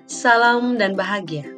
Salam dan bahagia.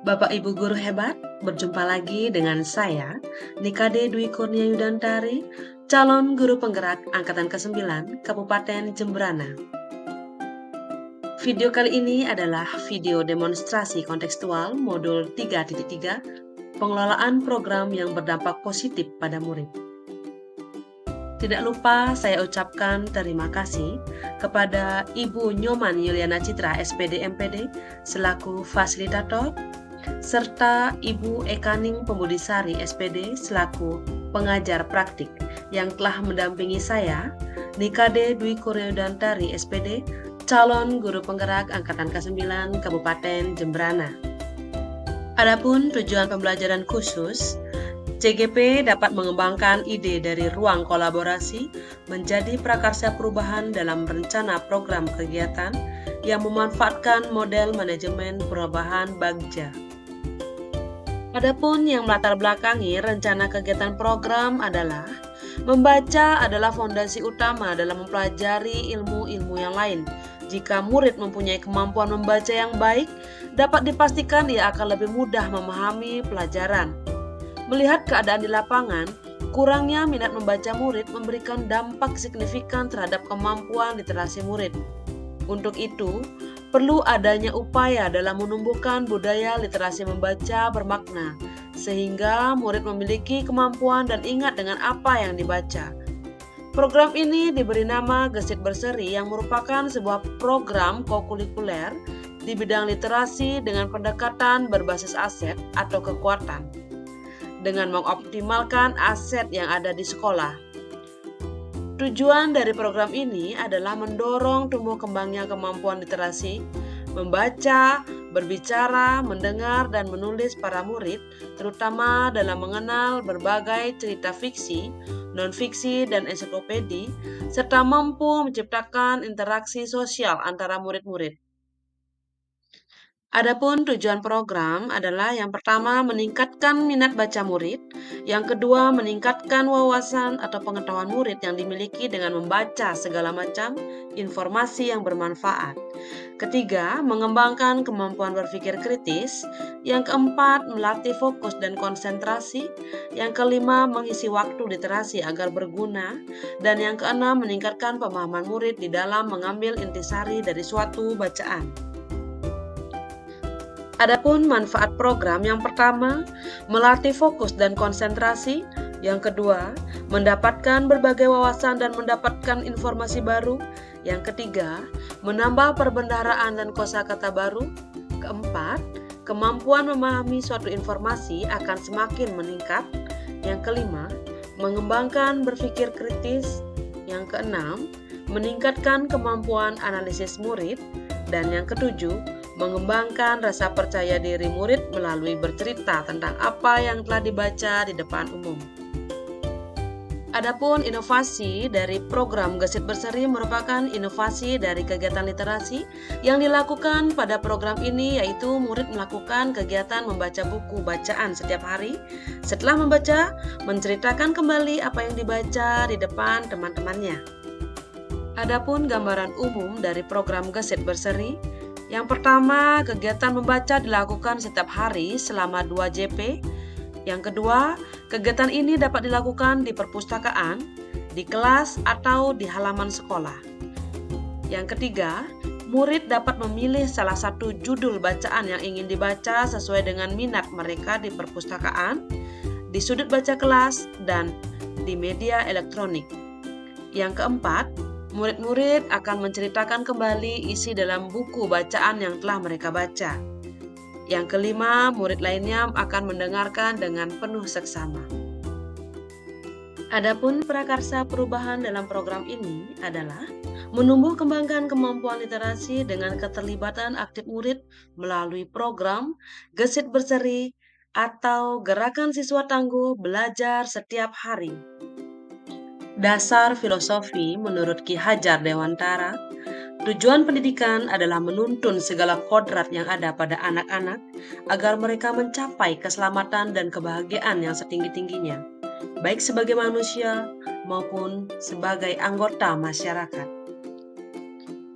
Bapak Ibu guru hebat, berjumpa lagi dengan saya, Nikade Dwi Kurnia Yudantari, calon guru penggerak Angkatan ke-9 Kabupaten Jemberana. Video kali ini adalah video demonstrasi kontekstual modul 3.3, pengelolaan program yang berdampak positif pada murid. Tidak lupa saya ucapkan terima kasih kepada Ibu Nyoman Yuliana Citra SPD MPD selaku fasilitator, serta Ibu Ekaning Pembudisari SPD selaku pengajar praktik yang telah mendampingi saya, Nikade Dwi Kurnia Yudantari SPD, calon guru penggerak Angkatan ke-9 Kabupaten Jemberana. Adapun tujuan pembelajaran khusus, CGP dapat mengembangkan ide dari ruang kolaborasi menjadi prakarsa perubahan dalam rencana program kegiatan yang memanfaatkan model manajemen perubahan Bagja. Adapun yang melatar belakangi rencana kegiatan program adalah membaca adalah fondasi utama dalam mempelajari ilmu-ilmu yang lain. Jika murid mempunyai kemampuan membaca yang baik, dapat dipastikan ia akan lebih mudah memahami pelajaran. Melihat keadaan di lapangan, kurangnya minat membaca murid memberikan dampak signifikan terhadap kemampuan literasi murid. Untuk itu, perlu adanya upaya dalam menumbuhkan budaya literasi membaca bermakna, sehingga murid memiliki kemampuan dan ingat dengan apa yang dibaca. Program ini diberi nama Gesit Berseri yang merupakan sebuah program kokurikuler di bidang literasi dengan pendekatan berbasis aset atau kekuatan, dengan mengoptimalkan aset yang ada di sekolah. Tujuan dari program ini adalah mendorong tumbuh kembangnya kemampuan literasi, membaca, berbicara, mendengar, dan menulis para murid, terutama dalam mengenal berbagai cerita fiksi, non-fiksi, dan ensiklopedi, serta mampu menciptakan interaksi sosial antara murid-murid. Adapun tujuan program adalah yang pertama meningkatkan minat baca murid, yang kedua meningkatkan wawasan atau pengetahuan murid yang dimiliki dengan membaca segala macam informasi yang bermanfaat. Ketiga, mengembangkan kemampuan berpikir kritis, yang keempat melatih fokus dan konsentrasi, yang kelima mengisi waktu literasi agar berguna, dan yang keenam meningkatkan pemahaman murid di dalam mengambil intisari dari suatu bacaan. Adapun manfaat program yang pertama, melatih fokus dan konsentrasi, yang kedua, mendapatkan berbagai wawasan dan mendapatkan informasi baru, yang ketiga, menambah perbendaharaan dan kosakata baru, keempat, kemampuan memahami suatu informasi akan semakin meningkat, yang kelima, mengembangkan berpikir kritis, yang keenam, meningkatkan kemampuan analisis murid, dan yang ketujuh, mengembangkan rasa percaya diri murid melalui bercerita tentang apa yang telah dibaca di depan umum. Adapun inovasi dari program Gesit Berseri merupakan inovasi dari kegiatan literasi yang dilakukan pada program ini, yaitu murid melakukan kegiatan membaca buku bacaan setiap hari. Setelah membaca, menceritakan kembali apa yang dibaca di depan teman-temannya. Adapun gambaran umum dari program Gesit Berseri, yang pertama, kegiatan membaca dilakukan setiap hari selama 2 JP. Yang kedua, kegiatan ini dapat dilakukan di perpustakaan, di kelas, atau di halaman sekolah. Yang ketiga, murid dapat memilih salah satu judul bacaan yang ingin dibaca sesuai dengan minat mereka di perpustakaan, di sudut baca kelas, dan di media elektronik. Yang keempat, murid-murid akan menceritakan kembali isi dalam buku bacaan yang telah mereka baca. Yang kelima, murid lainnya akan mendengarkan dengan penuh seksama. Adapun prakarsa perubahan dalam program ini adalah menumbuh kembangkan kemampuan literasi dengan keterlibatan aktif murid melalui program Gesit Berseri atau Gerakan Siswa Tangguh Belajar Setiap Hari. Dasar filosofi menurut Ki Hajar Dewantara, tujuan pendidikan adalah menuntun segala kodrat yang ada pada anak-anak agar mereka mencapai keselamatan dan kebahagiaan yang setinggi-tingginya, baik sebagai manusia maupun sebagai anggota masyarakat.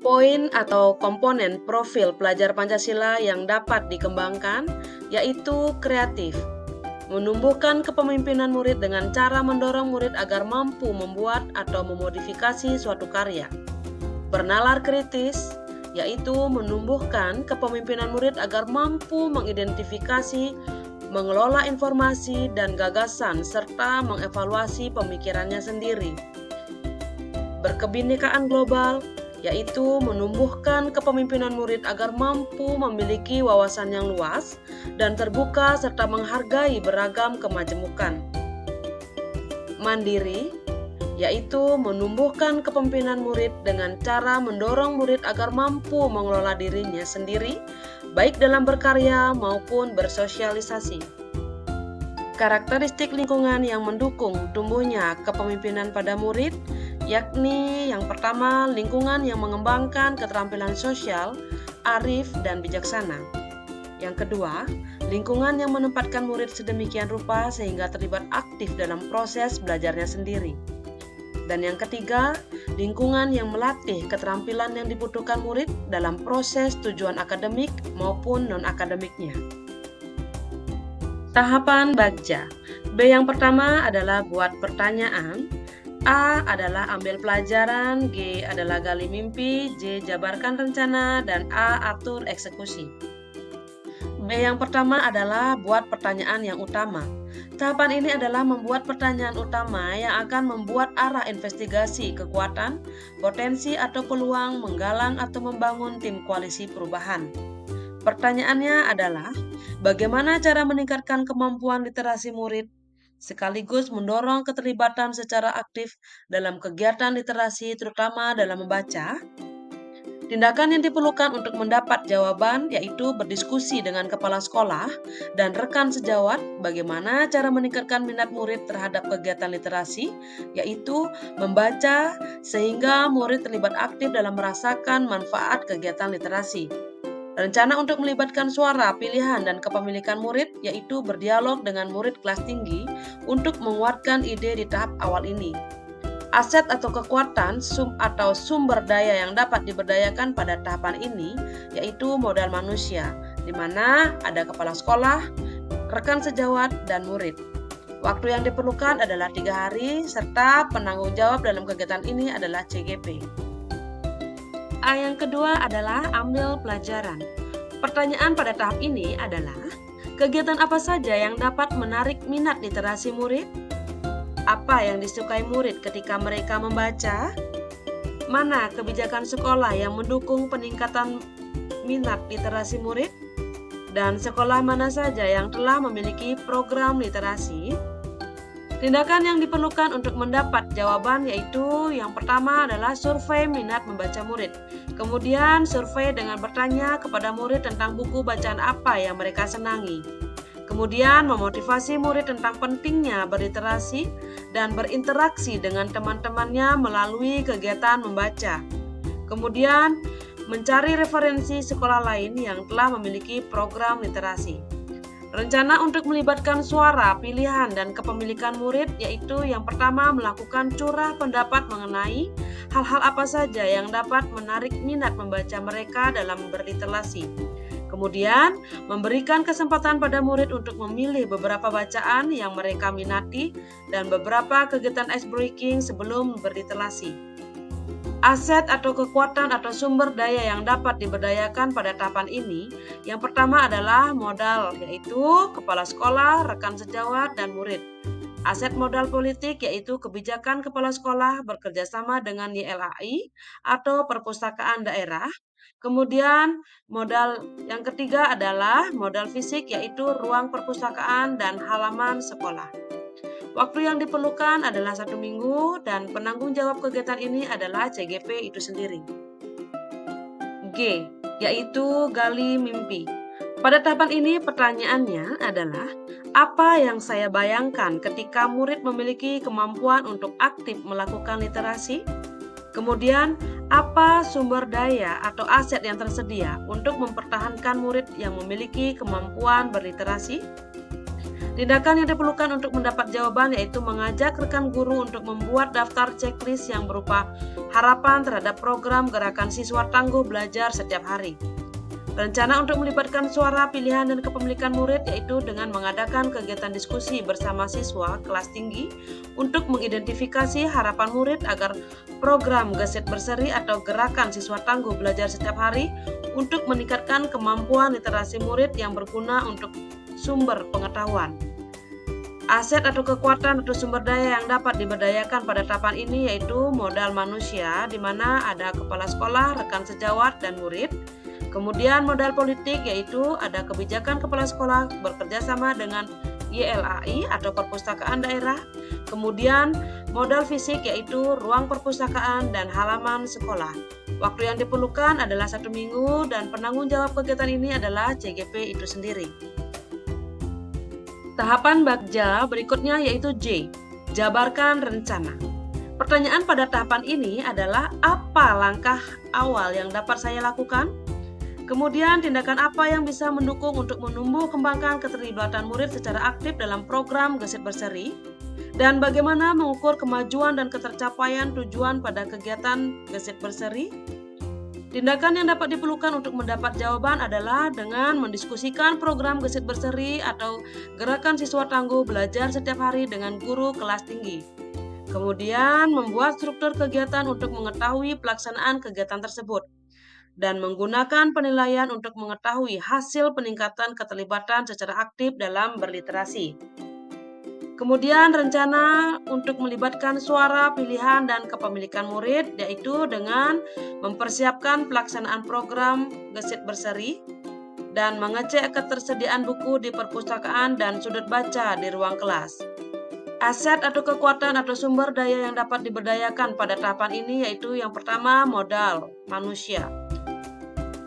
Poin atau komponen profil pelajar Pancasila yang dapat dikembangkan yaitu kreatif, menumbuhkan kepemimpinan murid dengan cara mendorong murid agar mampu membuat atau memodifikasi suatu karya. Bernalar kritis, yaitu menumbuhkan kepemimpinan murid agar mampu mengidentifikasi, mengelola informasi dan gagasan, serta mengevaluasi pemikirannya sendiri. Berkebinekaan global, yaitu menumbuhkan kepemimpinan murid agar mampu memiliki wawasan yang luas dan terbuka serta menghargai beragam kemajemukan. Mandiri, yaitu menumbuhkan kepemimpinan murid dengan cara mendorong murid agar mampu mengelola dirinya sendiri, baik dalam berkarya maupun bersosialisasi. Karakteristik lingkungan yang mendukung tumbuhnya kepemimpinan pada murid, yakni yang pertama, lingkungan yang mengembangkan keterampilan sosial, arif, dan bijaksana. Yang kedua, lingkungan yang menempatkan murid sedemikian rupa sehingga terlibat aktif dalam proses belajarnya sendiri. Dan yang ketiga, lingkungan yang melatih keterampilan yang dibutuhkan murid dalam proses tujuan akademik maupun non-akademiknya. Tahapan Bagja. B yang pertama adalah buat pertanyaan, A adalah ambil pelajaran, G adalah gali mimpi, J jabarkan rencana, dan A atur eksekusi. B yang pertama adalah buat pertanyaan yang utama. Tahapan ini adalah membuat pertanyaan utama yang akan membuat arah investigasi kekuatan, potensi atau peluang, menggalang atau membangun tim koalisi perubahan. Pertanyaannya adalah, bagaimana cara meningkatkan kemampuan literasi murid, sekaligus mendorong keterlibatan secara aktif dalam kegiatan literasi terutama dalam membaca? Tindakan yang diperlukan untuk mendapat jawaban yaitu berdiskusi dengan kepala sekolah dan rekan sejawat bagaimana cara meningkatkan minat murid terhadap kegiatan literasi, yaitu membaca sehingga murid terlibat aktif dalam merasakan manfaat kegiatan literasi. Rencana untuk melibatkan suara, pilihan, dan kepemilikan murid yaitu berdialog dengan murid kelas tinggi untuk menguatkan ide di tahap awal ini. Aset atau kekuatan atau sumber daya yang dapat diberdayakan pada tahapan ini yaitu modal manusia, di mana ada kepala sekolah, rekan sejawat, dan murid. Waktu yang diperlukan adalah 3 hari, serta penanggung jawab dalam kegiatan ini adalah CGP. A yang kedua adalah ambil pelajaran. Pertanyaan pada tahap ini adalah, kegiatan apa saja yang dapat menarik minat literasi murid? Apa yang disukai murid ketika mereka membaca? Mana kebijakan sekolah yang mendukung peningkatan minat literasi murid? Dan sekolah mana saja yang telah memiliki program literasi? Tindakan yang diperlukan untuk mendapat jawaban yaitu yang pertama adalah survei minat membaca murid. Kemudian survei dengan bertanya kepada murid tentang buku bacaan apa yang mereka senangi. Kemudian memotivasi murid tentang pentingnya berliterasi dan berinteraksi dengan teman-temannya melalui kegiatan membaca. Kemudian mencari referensi sekolah lain yang telah memiliki program literasi. Rencana untuk melibatkan suara, pilihan, dan kepemilikan murid yaitu yang pertama melakukan curah pendapat mengenai hal-hal apa saja yang dapat menarik minat membaca mereka dalam berliterasi. Kemudian, memberikan kesempatan pada murid untuk memilih beberapa bacaan yang mereka minati dan beberapa kegiatan ice breaking sebelum berliterasi. Aset atau kekuatan atau sumber daya yang dapat diberdayakan pada tahapan ini, yang pertama adalah modal, yaitu kepala sekolah, rekan sejawat, dan murid. Aset modal politik yaitu kebijakan kepala sekolah bekerjasama dengan YLAI atau perpustakaan daerah. Kemudian modal yang ketiga adalah modal fisik yaitu ruang perpustakaan dan halaman sekolah. Waktu yang diperlukan adalah 1 minggu dan penanggung jawab kegiatan ini adalah CGP itu sendiri. G, yaitu gali mimpi. Pada tahapan ini pertanyaannya adalah, apa yang saya bayangkan ketika murid memiliki kemampuan untuk aktif melakukan literasi? Kemudian, apa sumber daya atau aset yang tersedia untuk mempertahankan murid yang memiliki kemampuan berliterasi? Tindakan yang diperlukan untuk mendapat jawaban yaitu mengajak rekan guru untuk membuat daftar checklist yang berupa harapan terhadap program gerakan siswa tangguh belajar setiap hari. Rencana untuk melibatkan suara, pilihan, dan kepemilikan murid yaitu dengan mengadakan kegiatan diskusi bersama siswa kelas tinggi untuk mengidentifikasi harapan murid agar program Gesit Berseri atau gerakan siswa tangguh belajar setiap hari untuk meningkatkan kemampuan literasi murid yang berguna untuk sumber pengetahuan. Aset atau kekuatan atau sumber daya yang dapat diberdayakan pada tahapan ini yaitu modal manusia, di mana ada kepala sekolah, rekan sejawat, dan murid. Kemudian modal politik yaitu ada kebijakan kepala sekolah bekerja sama dengan YLAI atau perpustakaan daerah. Kemudian modal fisik yaitu ruang perpustakaan dan halaman sekolah. Waktu yang diperlukan adalah 1 minggu dan penanggung jawab kegiatan ini adalah CGP itu sendiri. Tahapan Bagja berikutnya yaitu J, jabarkan rencana. Pertanyaan pada tahapan ini adalah apa langkah awal yang dapat saya lakukan? Kemudian tindakan apa yang bisa mendukung untuk menumbuh kembangkan keterlibatan murid secara aktif dalam program Gesit Berseri? Dan bagaimana mengukur kemajuan dan ketercapaian tujuan pada kegiatan Gesit Berseri? Tindakan yang dapat diperlukan untuk mendapat jawaban adalah dengan mendiskusikan program Gesit Berseri atau gerakan siswa tangguh belajar setiap hari dengan guru kelas tinggi. Kemudian membuat struktur kegiatan untuk mengetahui pelaksanaan kegiatan tersebut dan menggunakan penilaian untuk mengetahui hasil peningkatan keterlibatan secara aktif dalam berliterasi. Kemudian rencana untuk melibatkan suara, pilihan, dan kepemilikan murid yaitu dengan mempersiapkan pelaksanaan program Gesit Berseri dan mengecek ketersediaan buku di perpustakaan dan sudut baca di ruang kelas. Aset atau kekuatan atau sumber daya yang dapat diberdayakan pada tahapan ini yaitu yang pertama modal manusia,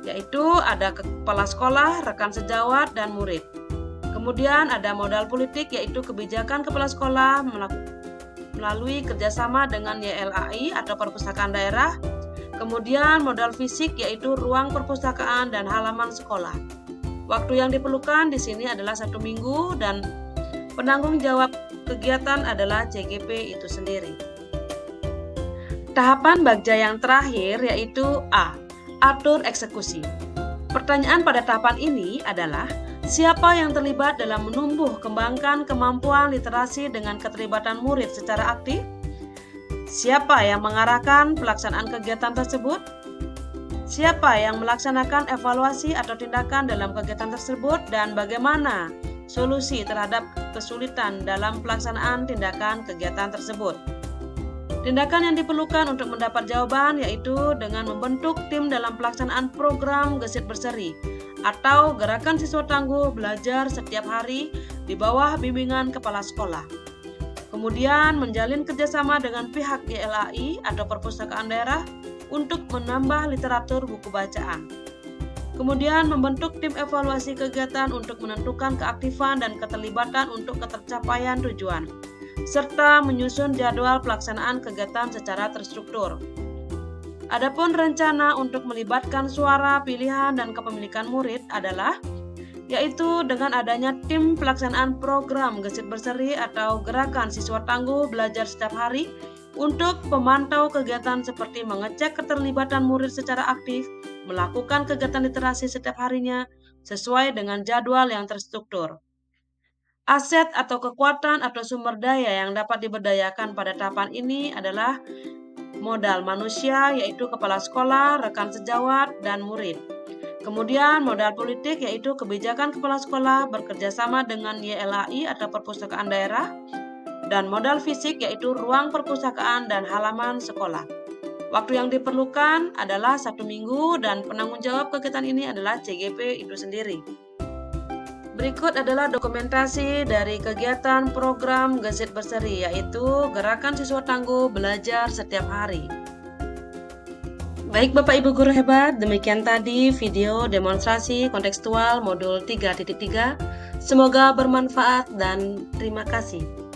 yaitu ada kepala sekolah, rekan sejawat, dan murid. Kemudian ada modal politik yaitu kebijakan kepala sekolah melalui kerjasama dengan YLAI atau perpustakaan daerah. Kemudian modal fisik yaitu ruang perpustakaan dan halaman sekolah. Waktu yang diperlukan di sini adalah 1 minggu dan penanggung jawab kegiatan adalah CGP itu sendiri. Tahapan Bagja yang terakhir yaitu A, atur eksekusi. Pertanyaan pada tahapan ini adalah siapa yang terlibat dalam menumbuh kembangkan kemampuan literasi dengan keterlibatan murid secara aktif? Siapa yang mengarahkan pelaksanaan kegiatan tersebut? Siapa yang melaksanakan evaluasi atau tindakan dalam kegiatan tersebut dan bagaimana solusi terhadap kesulitan dalam pelaksanaan tindakan kegiatan tersebut? Tindakan yang diperlukan untuk mendapat jawaban yaitu dengan membentuk tim dalam pelaksanaan program Gesit Berseri atau gerakan siswa tangguh belajar setiap hari di bawah bimbingan kepala sekolah. Kemudian menjalin kerjasama dengan pihak YLAI atau perpustakaan daerah untuk menambah literatur buku bacaan. Kemudian membentuk tim evaluasi kegiatan untuk menentukan keaktifan dan keterlibatan untuk ketercapaian tujuan, serta menyusun jadwal pelaksanaan kegiatan secara terstruktur. Adapun rencana untuk melibatkan suara, pilihan, dan kepemilikan murid adalah yaitu dengan adanya tim pelaksanaan program Gesit Berseri atau gerakan siswa tangguh belajar setiap hari untuk pemantau kegiatan seperti mengecek keterlibatan murid secara aktif, melakukan kegiatan literasi setiap harinya sesuai dengan jadwal yang terstruktur. Aset atau kekuatan atau sumber daya yang dapat diberdayakan pada tahapan ini adalah modal manusia yaitu kepala sekolah, rekan sejawat, dan murid. Kemudian modal politik yaitu kebijakan kepala sekolah bekerjasama dengan YLAI atau perpustakaan daerah. Dan modal fisik yaitu ruang perpustakaan dan halaman sekolah. Waktu yang diperlukan adalah 1 minggu dan penanggung jawab kegiatan ini adalah CGP itu sendiri. Berikut adalah dokumentasi dari kegiatan program Gesit Berseri yaitu Gerakan Siswa Tangguh Belajar Setiap Hari. Baik Bapak Ibu Guru hebat, demikian tadi video demonstrasi kontekstual modul 3.3. Semoga bermanfaat dan terima kasih.